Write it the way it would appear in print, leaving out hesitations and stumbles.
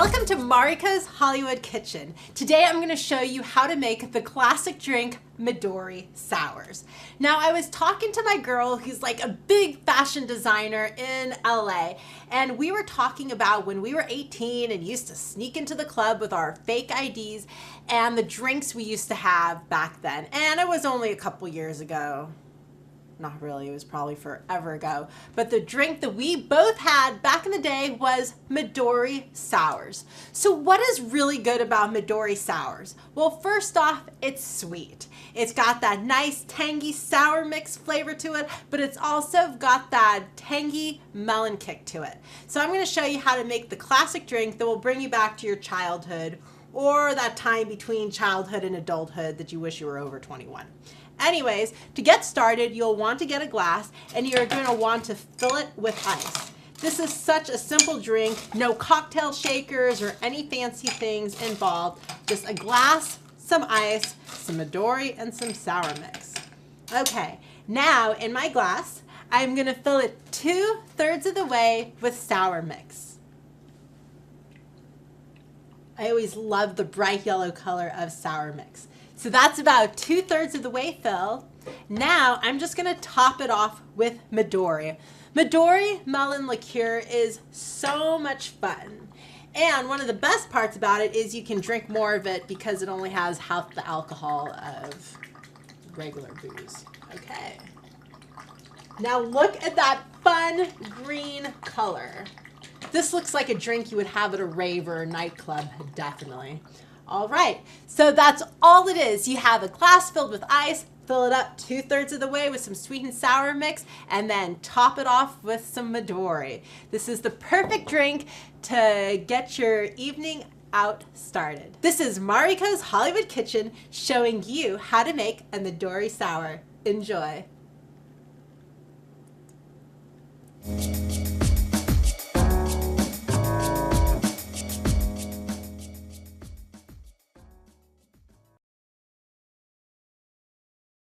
Welcome to Marika's Hollywood Kitchen. Today I'm going to show you how to make the classic drink Midori Sours. Now I was talking to my girl who's like a big fashion designer in LA, and we were talking about when we were 18 and used to sneak into the club with our fake IDs and the drinks we used to have back then. And it was only a couple years ago. Not really, it was probably forever ago. But the drink that we both had back in the day was Midori Sours. So what is really good about Midori Sours? Well, first off, it's sweet. It's got that nice tangy sour mix flavor to it, but it's also got that tangy melon kick to it. So I'm gonna show you how to make the classic drink that will bring you back to your childhood or that time between childhood and adulthood that you wish you were over 21. Anyways, to get started, you'll want to get a glass and you're going to want to fill it with ice. This is such a simple drink, no cocktail shakers or any fancy things involved. Just a glass, some ice, some Midori, and some sour mix. Okay, now in my glass, I'm going to fill it 2/3 of the way with sour mix. I always love the bright yellow color of sour mix. So that's about 2/3 of the way filled. Now I'm just gonna top it off with Midori. Midori melon liqueur is so much fun. And one of the best parts about it is you can drink more of it because it only has half the alcohol of regular booze. Okay. Now look at that fun green color. This looks like a drink you would have at a rave or a nightclub, definitely. All right, so that's all it is. You have a glass filled with ice, fill it up 2/3 of the way with some sweet and sour mix, and then top it off with some Midori. This is the perfect drink to get your evening out started. This is Marika's Hollywood Kitchen showing you how to make a Midori Sour. Enjoy.